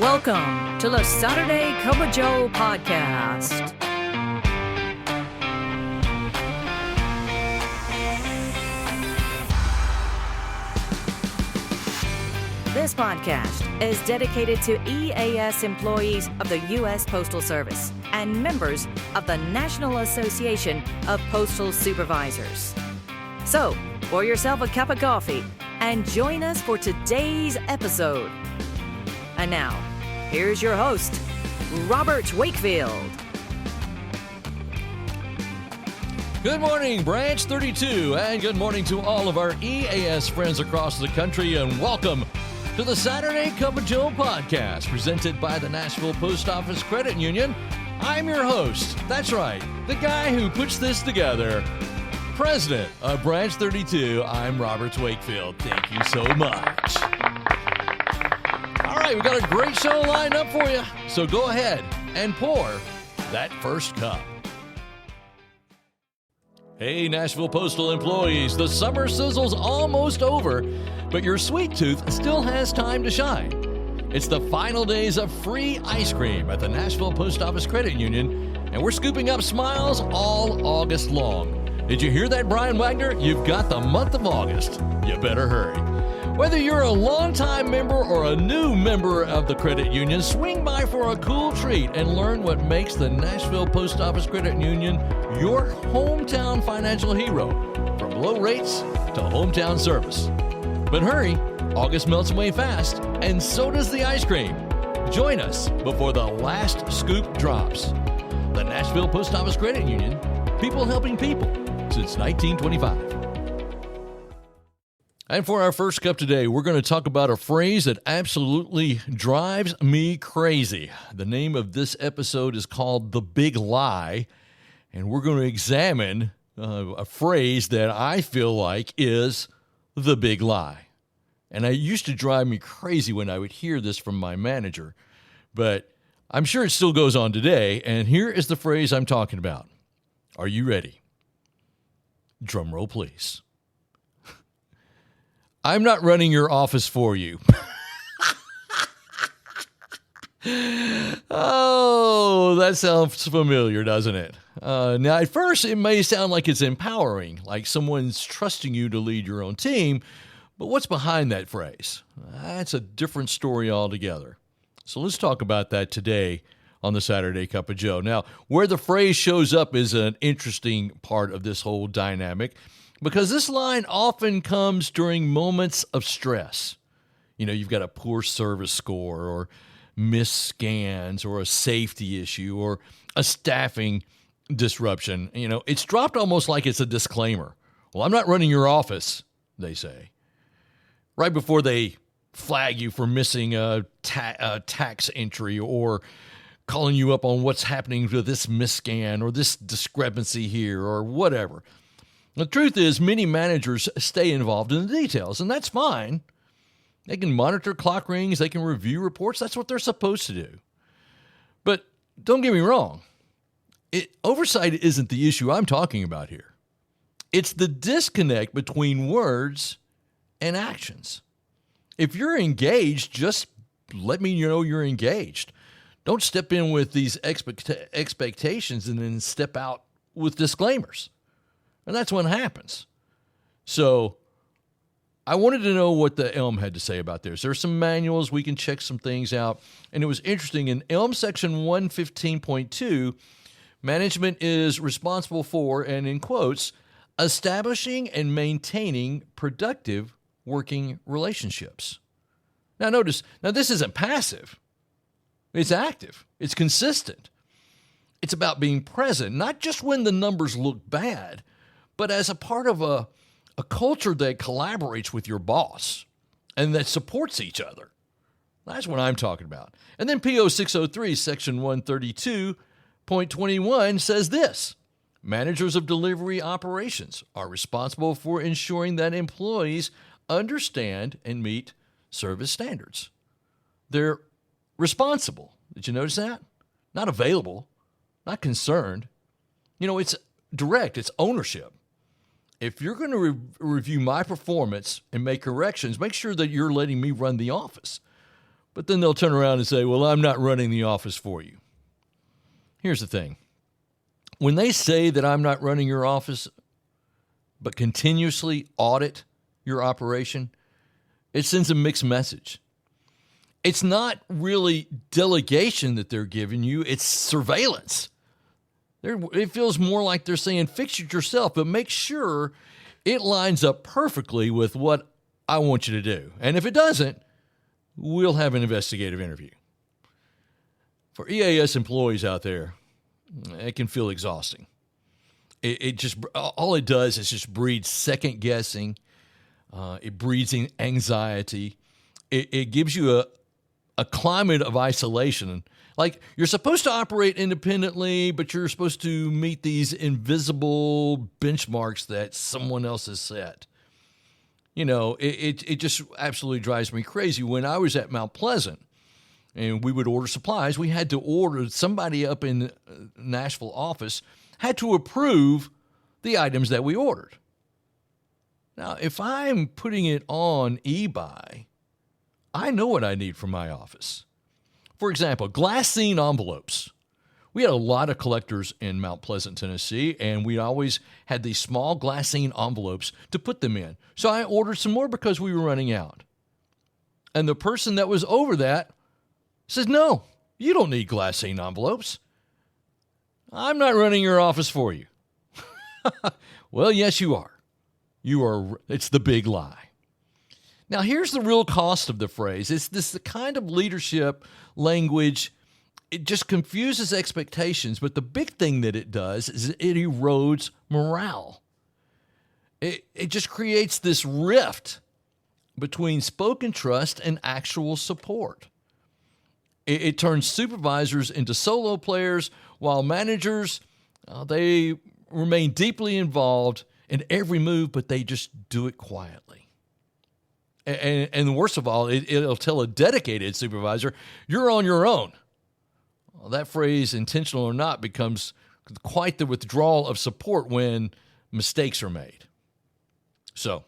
Welcome to the Saturday Cup of Joe podcast. This podcast is dedicated to EAS employees of the U.S. Postal Service and members of the National Association of Postal Supervisors. So, pour yourself a cup of coffee and join us for today's episode. And now, here's your host, Robert Wakefield. Good morning, Branch 32, and good morning to all of our EAS friends across the country, and welcome to the Saturday Cup of Joe podcast, presented by the Nashville Post Office Credit Union. I'm your host, that's right, the guy who puts this together, President of Branch 32, I'm Robert Wakefield. Thank you so much. All right, we've got a great show lined up for you, so go ahead and pour that first cup. Hey, Nashville Postal employees, the summer sizzle's almost over, but your sweet tooth still has time to shine. It's the final days of free ice cream at the Nashville Post Office Credit Union, and we're scooping up smiles all August long. Did you hear that, Brian Wagner? You've got the month of August. You better hurry. Whether you're a longtime member or a new member of the credit union, swing by for a cool treat and learn what makes the Nashville Post Office Credit Union your hometown financial hero, from low rates to hometown service. But hurry, August melts away fast, and so does the ice cream. Join us before the last scoop drops. The Nashville Post Office Credit Union, people helping people since 1925. And for our first cup today, we're going to talk about a phrase that absolutely drives me crazy. The name of this episode is called The Big Lie, and we're going to examine a phrase that I feel like is the big lie. And it used to drive me crazy when I would hear this from my manager, but I'm sure it still goes on today, and here is the phrase I'm talking about. Are you ready? Drum roll, please. I'm not running your office for you. Oh, that sounds familiar, doesn't it? Now, at first, it may sound like it's empowering, like someone's trusting you to lead your own team, but what's behind that phrase? That's a different story altogether. So let's talk about that today on the Saturday Cup of Joe. Now, where the phrase shows up is an interesting part of this whole dynamic, because this line often comes during moments of stress. You know, you've got a poor service score or missed scans or a safety issue or a staffing disruption. You know, it's dropped almost like it's a disclaimer. Well, I'm not running your office, they say. Right before they flag you for missing a tax entry or calling you up on what's happening to this misscan or this discrepancy here or whatever. The truth is, many managers stay involved in the details, and that's fine. They can monitor clock rings, they can review reports, that's what they're supposed to do. But don't get me wrong, oversight isn't the issue I'm talking about here. It's the disconnect between words and actions. If you're engaged, just let me know you're engaged. Don't step in with these expectations and then step out with disclaimers. And that's what happens. So I wanted to know what the ELM had to say about this. There's some manuals. We can check some things out. And it was interesting. In ELM section 115.2, management is responsible for, and in quotes, establishing and maintaining productive working relationships. Now notice, this isn't passive. It's active. It's consistent. It's about being present, not just when the numbers look bad, but as a part of a culture that collaborates with your boss and that supports each other. That's what I'm talking about. And then PO 603, section 132.21 says this: managers of delivery operations are responsible for ensuring that employees understand and meet service standards. They're responsible. Did you notice that? Not available, not concerned. You know, it's direct, it's ownership. If you're going to review my performance and make corrections, make sure that you're letting me run the office. But then they'll turn around and say, well, I'm not running the office for you. Here's the thing. When they say that I'm not running your office, but continuously audit your operation, it sends a mixed message. It's not really delegation that they're giving you, it's surveillance. It feels more like they're saying, fix it yourself, but make sure it lines up perfectly with what I want you to do. And if it doesn't, we'll have an investigative interview. For EAS employees out there, it can feel exhausting. It just, all it does is just breeds second guessing. It breeds anxiety. It gives you a climate of isolation. Like, you're supposed to operate independently, but you're supposed to meet these invisible benchmarks that someone else has set. You know, it just absolutely drives me crazy. When I was at Mount Pleasant and we would order supplies, we had to order, somebody up in Nashville office had to approve the items that we ordered. Now, if I'm putting it on eBuy, I know what I need for my office. For example, glassine envelopes. We had a lot of collectors in Mount Pleasant, Tennessee, and we always had these small glassine envelopes to put them in. So I ordered some more because we were running out. And the person that was over that says, no, you don't need glassine envelopes. I'm not running your office for you. Well, yes, you are. It's the big lie. Now, here's the real cost of the phrase. It's the kind of leadership language, it just confuses expectations, but the big thing that it does is it erodes morale. It just creates this rift between spoken trust and actual support. It turns supervisors into solo players, while managers, they remain deeply involved in every move, but they just do it quietly. And worst of all, it'll tell a dedicated supervisor, you're on your own. Well, that phrase, intentional or not, becomes quite the withdrawal of support when mistakes are made. So,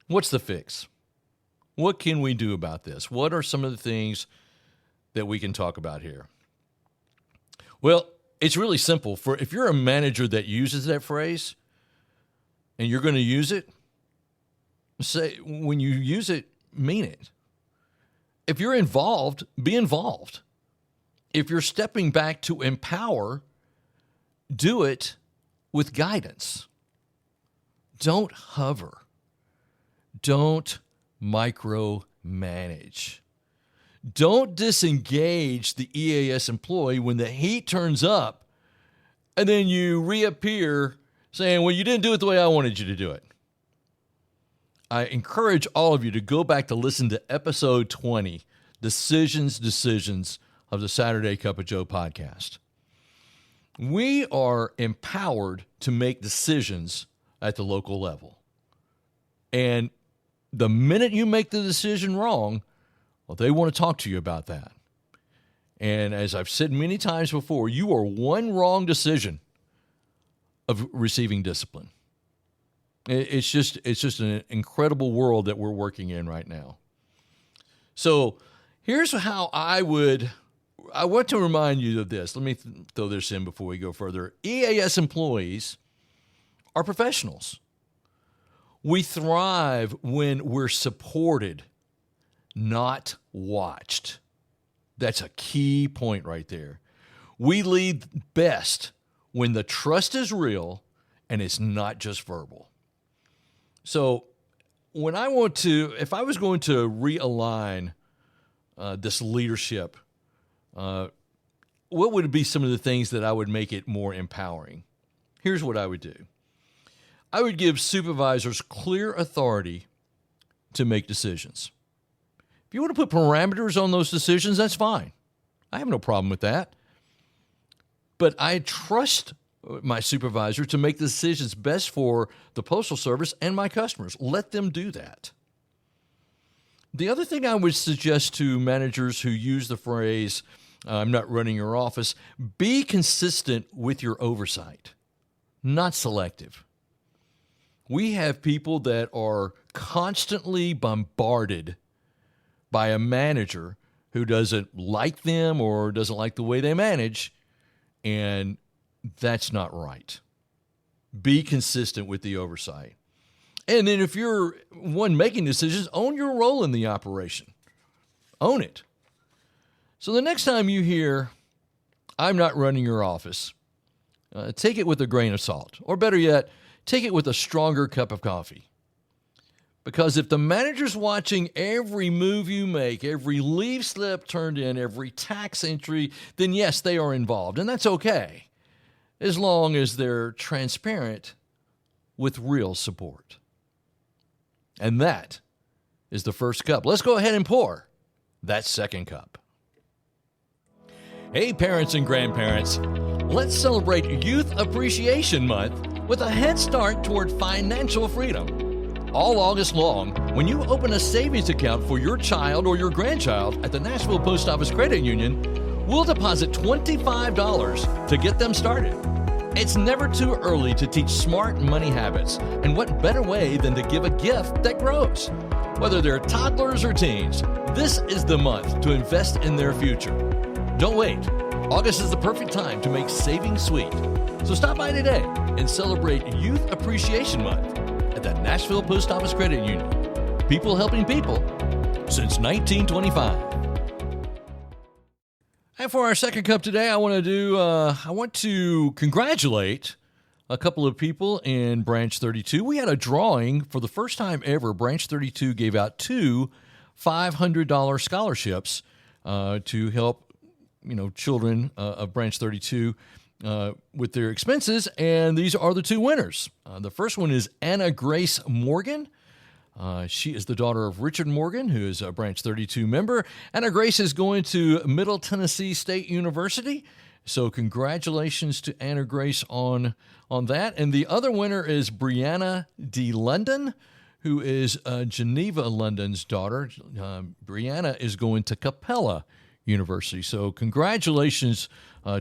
what's the fix? What can we do about this? What are some of the things that we can talk about here? Well, it's really simple. If you're a manager that uses that phrase and you're going to use it, say, when you use it, mean it. If you're involved, be involved. If you're stepping back to empower, do it with guidance. Don't hover. Don't micromanage. Don't disengage the EAS employee when the heat turns up and then you reappear saying, well, you didn't do it the way I wanted you to do it. I encourage all of you to go back to listen to episode 20, Decisions of the Saturday Cup of Joe podcast. We are empowered to make decisions at the local level. And the minute you make the decision wrong, well, they want to talk to you about that. And as I've said many times before, you are one wrong decision of receiving discipline. It's just an incredible world that we're working in right now. So here's how I want to remind you of this. Let me throw this in before we go further. EAS employees are professionals. We thrive when we're supported, not watched. That's a key point right there. We lead best when the trust is real and it's not just verbal. So if I was going to realign this leadership, what would be some of the things that I would make it more empowering? Here's what I would do. I would give supervisors clear authority to make decisions. If you want to put parameters on those decisions, that's fine. I have no problem with that. But I trust my supervisor to make the decisions best for the Postal Service and my customers. Let them do that. The other thing I would suggest to managers who use the phrase, I'm not running your office, be consistent with your oversight, not selective. We have people that are constantly bombarded by a manager who doesn't like them or doesn't like the way they manage, and that's not right. Be consistent with the oversight. And then if you're one making decisions, own your role in the operation. Own it. So the next time you hear, "I'm not running your office," take it with a grain of salt. Or better yet, take it with a stronger cup of coffee. Because if the manager's watching every move you make, every leave slip turned in, every tax entry, then yes, they are involved. And that's okay, as long as they're transparent with real support. And that is the first cup. Let's go ahead and pour that second cup. Hey, parents and grandparents, let's celebrate Youth Appreciation Month with a head start toward financial freedom. All August long, when you open a savings account for your child or your grandchild at the Nashville Post Office Credit Union, we'll deposit $25 to get them started. It's never too early to teach smart money habits, and what better way than to give a gift that grows? Whether they're toddlers or teens, this is the month to invest in their future. Don't wait. August is the perfect time to make saving sweet. So stop by today and celebrate Youth Appreciation Month at the Nashville Post Office Credit Union. People helping people since 1925. And for our second cup today, I want to congratulate a couple of people in Branch 32. We had a drawing for the first time ever. Branch 32 gave out two $500 scholarships to help, children of Branch 32 with their expenses. And these are the two winners. The first one is Anna Grace Morgan. She is the daughter of Richard Morgan, who is a Branch 32 member. Anna Grace is going to Middle Tennessee State University. So congratulations to Anna Grace on that. And the other winner is Brianna D. London, who is Geneva London's daughter. Brianna is going to Capella University. So congratulations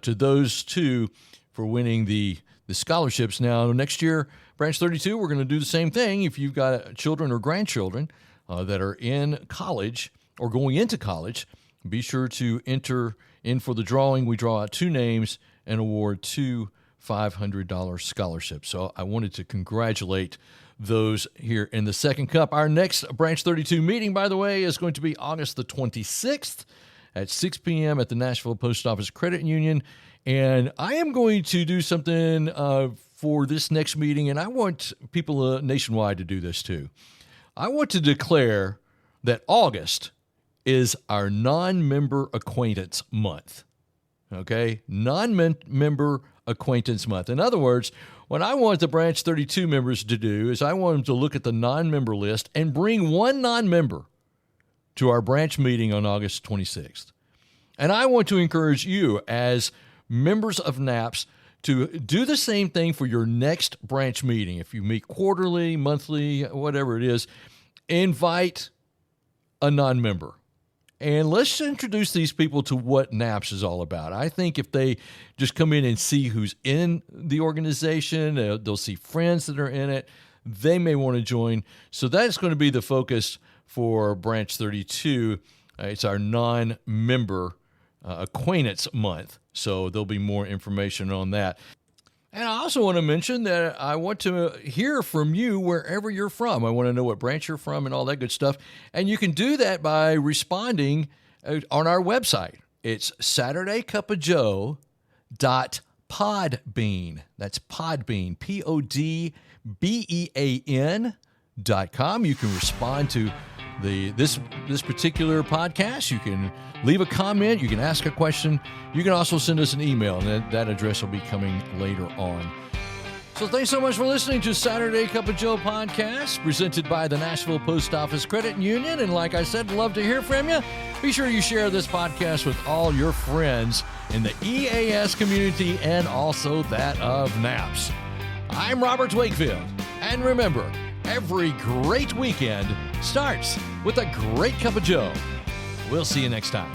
to those two for winning the scholarships. Now, next year, Branch 32, we're going to do the same thing. If you've got children or grandchildren that are in college or going into college, be sure to enter in for the drawing. We draw out two names and award two $500 scholarships. So I wanted to congratulate those here in the second cup. Our next Branch 32 meeting, by the way, is going to be August the 26th at 6 p.m. at the Nashville Post Office Credit Union. And I am going to do something for this next meeting, and I want people nationwide to do this too. I want to declare that August is our non-member acquaintance month. Okay? Non-member acquaintance month. In other words, what I want the Branch 32 members to do is I want them to look at the non-member list and bring one non-member to our branch meeting on August 26th. And I want to encourage you as members of NAPS to do the same thing for your next branch meeting. If you meet quarterly, monthly, whatever it is, invite a non-member. And let's introduce these people to what NAPS is all about. I think if they just come in and see who's in the organization, they'll see friends that are in it, they may want to join. So that's going to be the focus for Branch 32. It's our non-member acquaintance month. So there'll be more information on that. And I also want to mention that I want to hear from you wherever you're from. I want to know what branch you're from and all that good stuff. And you can do that by responding on our website. It's SaturdayCupOfJoe.podbean. That's Podbean, PODBEAN.com. You can respond to this particular podcast. You can leave a comment. You can ask a question. You can also send us an email, and that address will be coming later on. So thanks so much for listening to Saturday Cup of Joe podcast, presented by the Nashville Post Office Credit Union. And like I said, love to hear from you. Be sure you share this podcast with all your friends in the EAS community and also that of NAPS. I'm Robert Wakefield. And remember, every great weekend starts with a great cup of Joe. We'll see you next time.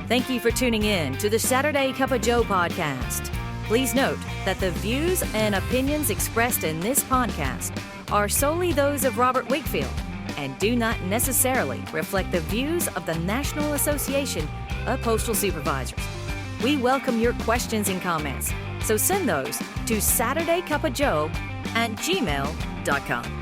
Thank you for tuning in to the Saturday Cup of Joe podcast. Please note that the views and opinions expressed in this podcast are solely those of Robert Wakefield and do not necessarily reflect the views of the National Association of Postal Supervisors. We welcome your questions and comments, so send those to SaturdayCupOfJoe@gmail.com.